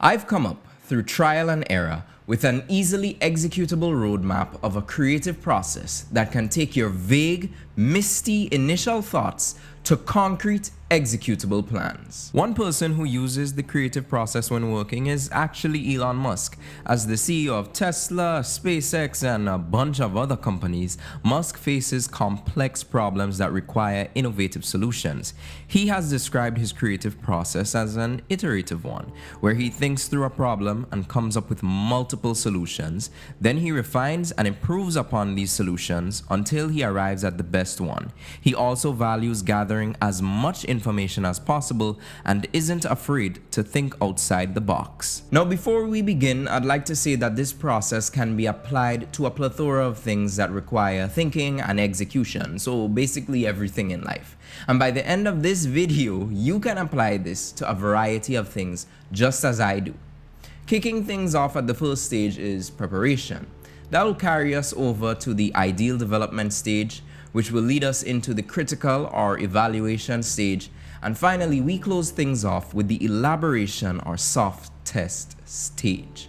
I've come up through trial and error with an easily executable roadmap of a creative process that can take your vague, misty initial thoughts to concrete executable plans. One person who uses the creative process when working is actually Elon Musk. As the CEO of Tesla, SpaceX, and a bunch of other companies, Musk faces complex problems that require innovative solutions. He has described his creative process as an iterative one, where he thinks through a problem and comes up with multiple solutions. Then he refines and improves upon these solutions until he arrives at the best one. He also values gathering as much information as possible and isn't afraid to think outside the box. Now, before we begin, I'd like to say that this process can be applied to a plethora of things that require thinking and execution, so basically everything in life. And by the end of this video, you can apply this to a variety of things just as I do. Kicking things off at the first stage is preparation. That will carry us over to the ideal development stage, which will lead us into the critical or evaluation stage, and finally we close things off with the elaboration or soft test stage.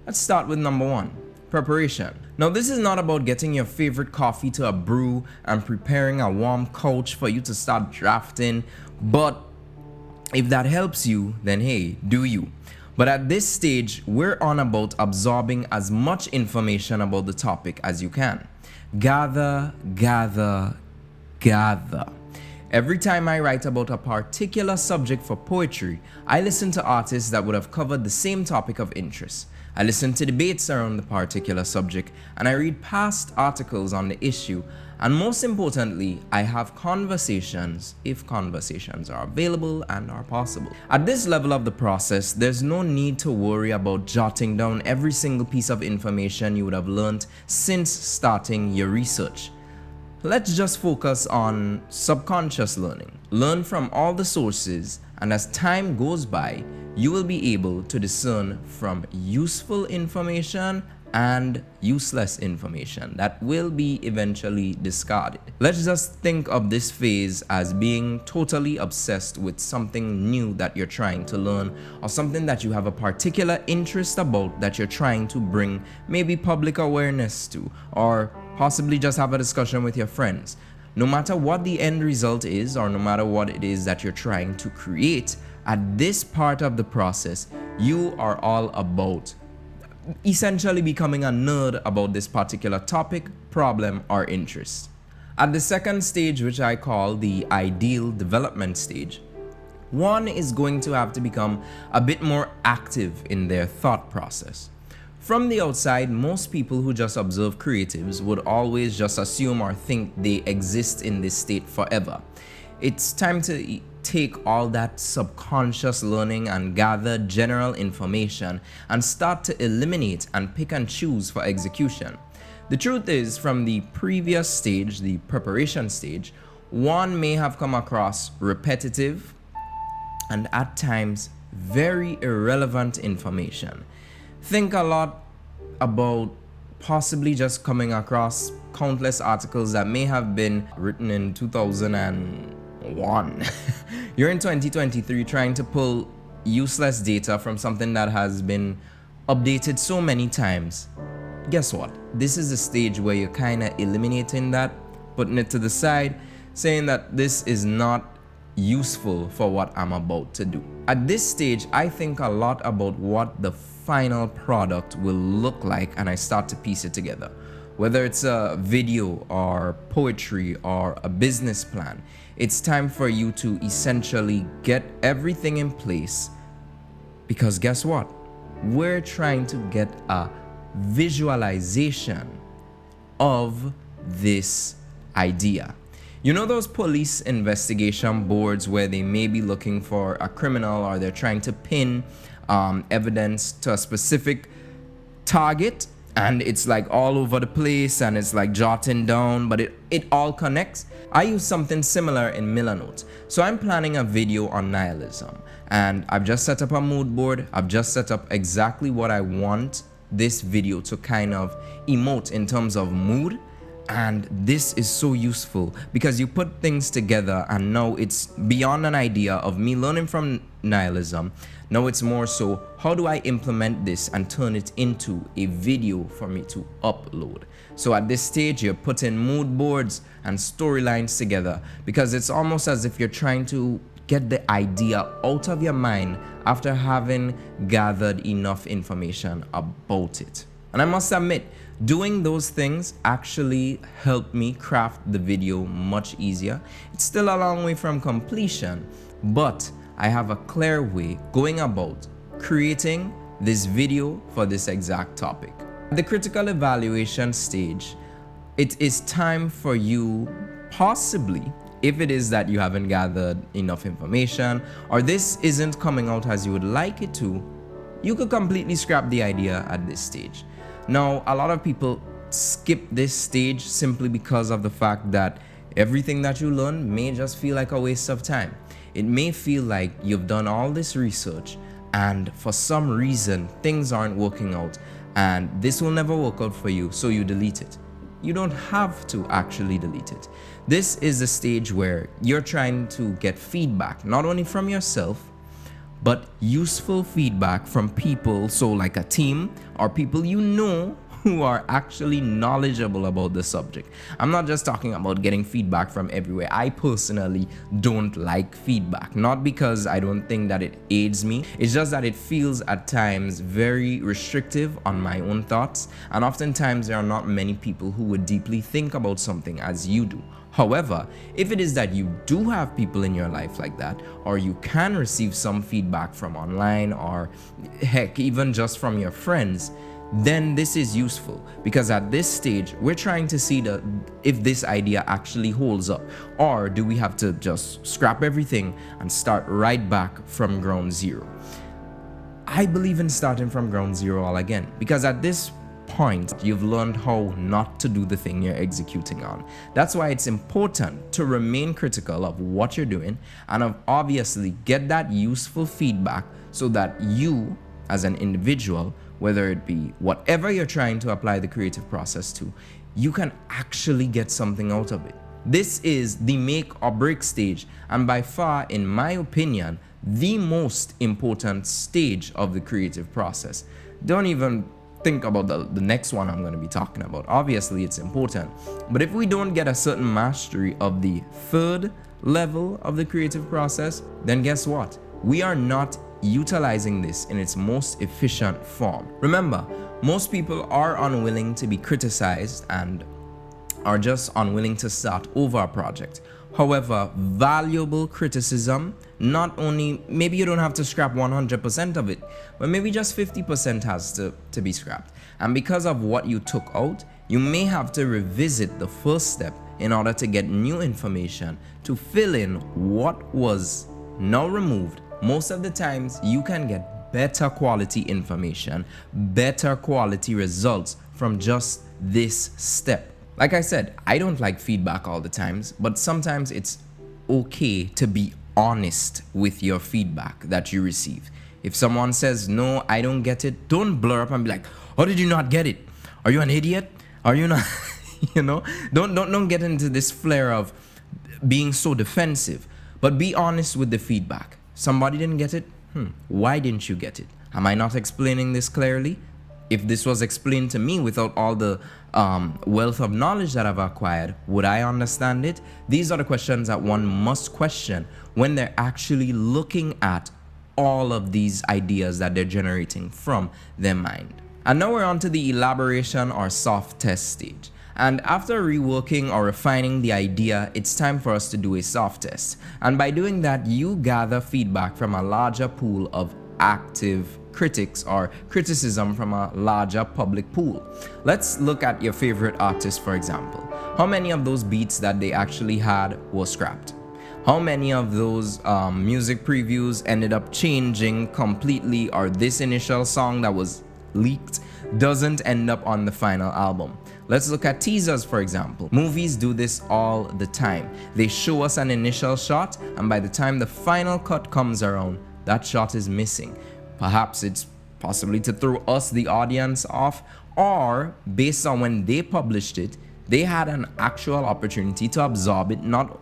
Let's start with number 1, preparation. Now, this is not about getting your favorite coffee to a brew and preparing a warm couch for you to start drafting, but if that helps you, then hey, do you. But at this stage, we're on about absorbing as much information about the topic as you can. Gather, gather, gather. Every time I write about a particular subject for poetry, I listen to artists that would have covered the same topic of interest. I listen to debates around the particular subject, and I read past articles on the issue, and most importantly, I have conversations, if conversations are available and are possible. At this level of the process, there's no need to worry about jotting down every single piece of information you would have learned since starting your research. Let's just focus on subconscious learning. Learn from all the sources, and as time goes by, you will be able to discern from useful information and useless information that will be eventually discarded. Let's just think of this phase as being totally obsessed with something new that you're trying to learn, or something that you have a particular interest about that you're trying to bring maybe public awareness to, or possibly just have a discussion with your friends. No matter what the end result is, or no matter what it is that you're trying to create, at this part of the process, you are all about essentially becoming a nerd about this particular topic, problem, or interest. At the second stage, which I call the ideal development stage, one is going to have to become a bit more active in their thought process. From the outside, most people who just observe creatives would always just assume or think they exist in this state forever. It's time to take all that subconscious learning and gather general information and start to eliminate and pick and choose for execution. The truth is, from the previous stage, the preparation stage, one may have come across repetitive and at times very irrelevant information. Think a lot about possibly just coming across countless articles that may have been written in 2001. You're in 2023 trying to pull useless data from something that has been updated so many times. Guess what? This is the stage where you're kind of eliminating that, putting it to the side, saying that this is not useful for what I'm about to do. At this stage, I think a lot about what the final product will look like, and I start to piece it together. Whether it's a video or poetry or a business plan, it's time for you to essentially get everything in place, because guess what? We're trying to get a visualization of this idea. You know those police investigation boards where they may be looking for a criminal, or they're trying to pin evidence to a specific target, and it's like all over the place and it's like jotting down, but it all connects? I use something similar in Milanote. So I'm planning a video on nihilism, and I've just set up a mood board. I've just set up exactly what I want this video to kind of emote in terms of mood. And this is so useful because you put things together, and now it's beyond an idea of me learning from nihilism. Now it's more so, how do I implement this and turn it into a video for me to upload? So at this stage, you're putting mood boards and storylines together, because it's almost as if you're trying to get the idea out of your mind after having gathered enough information about it. And I must admit, doing those things actually helped me craft the video much easier. It's still a long way from completion, but I have a clear way going about creating this video for this exact topic. At the critical evaluation stage, it is time for you, possibly, if it is that you haven't gathered enough information or this isn't coming out as you would like it to, you could completely scrap the idea at this stage. Now, a lot of people skip this stage simply because of the fact that everything that you learn may just feel like a waste of time. It may feel like you've done all this research and for some reason things aren't working out and this will never work out for you, so you delete it. You don't have to actually delete it. This is the stage where you're trying to get feedback, not only from yourself, but useful feedback from people, so like a team or people you know who are actually knowledgeable about the subject. I'm not just talking about getting feedback from everywhere. I personally don't like feedback, not because I don't think that it aids me. It's just that it feels at times very restrictive on my own thoughts, and oftentimes there are not many people who would deeply think about something as you do. However, if it is that you do have people in your life like that, or you can receive some feedback from online, or heck, even just from your friends, then this is useful, because at this stage we're trying to see if this idea actually holds up, or do we have to just scrap everything and start right back from ground zero. I believe in starting from ground zero all again, because at this point you've learned how not to do the thing you're executing on. That's why it's important to remain critical of what you're doing and of obviously get that useful feedback, so that you as an individual, whether it be whatever you're trying to apply the creative process to, you can actually get something out of it. This is the make or break stage, and by far, in my opinion, the most important stage of the creative process. Don't even think about the next one I'm going to be talking about. Obviously, it's important, but if we don't get a certain mastery of the third level of the creative process, then guess what? We are not utilizing this in its most efficient form. Remember, most people are unwilling to be criticized and are just unwilling to start over a project. However, valuable criticism, not only, maybe you don't have to scrap 100% of it, but maybe just 50% has to be scrapped. And because of what you took out, you may have to revisit the first step in order to get new information to fill in what was now removed. Most of the times you can get better quality information, better quality results from just this step. Like I said, I don't like feedback all the times, but sometimes it's okay to be honest with your feedback that you receive. If someone says, no, I don't get it, don't blur up and be like, how did you not get it? Are you an idiot? Are you not, don't get into this flare of being so defensive, but be honest with the feedback. Somebody didn't get it? Why didn't you get it? Am I not explaining this clearly? If this was explained to me without all the wealth of knowledge that I've acquired, would I understand it? These are the questions that one must question when they're actually looking at all of these ideas that they're generating from their mind. And now we're on to the elaboration or soft test stage. And after reworking or refining the idea, it's time for us to do a soft test. And by doing that, you gather feedback from a larger pool of active critics or criticism from a larger public pool. Let's look at your favorite artist, for example. How many of those beats that they actually had were scrapped? How many of those music previews ended up changing completely, or this initial song that was leaked doesn't end up on the final album? Let's look at teasers, for example. Movies do this all the time. They show us an initial shot, and by the time the final cut comes around, that shot is missing. Perhaps it's possibly to throw us, the audience, off, or based on when they published it, they had an actual opportunity to absorb it, not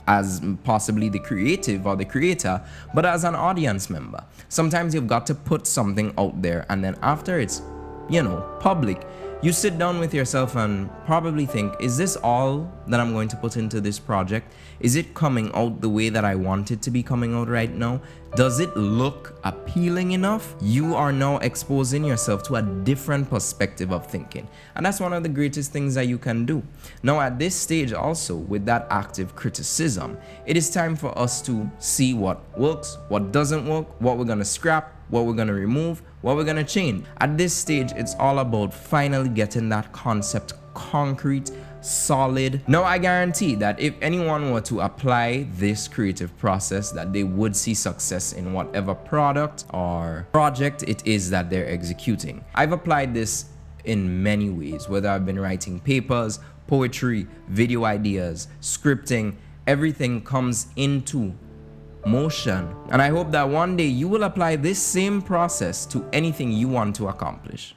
as possibly the creative or the creator, but as an audience member. Sometimes you've got to put something out there, and then after it's, public, you sit down with yourself and probably think, is this all that I'm going to put into this project? Is it coming out the way that I want it to be coming out right now? Does it look appealing enough? You are now exposing yourself to a different perspective of thinking. And that's one of the greatest things that you can do. Now, at this stage also, with that active criticism, it is time for us to see what works, what doesn't work, what we're going to scrap, what we're going to remove, what we're going to change. At this stage, it's all about finally getting that concept concrete, solid. Now, I guarantee that if anyone were to apply this creative process, that they would see success in whatever product or project it is that they're executing. I've applied this in many ways, whether I've been writing papers, poetry, video ideas, scripting, everything comes into motion. And I hope that one day you will apply this same process to anything you want to accomplish.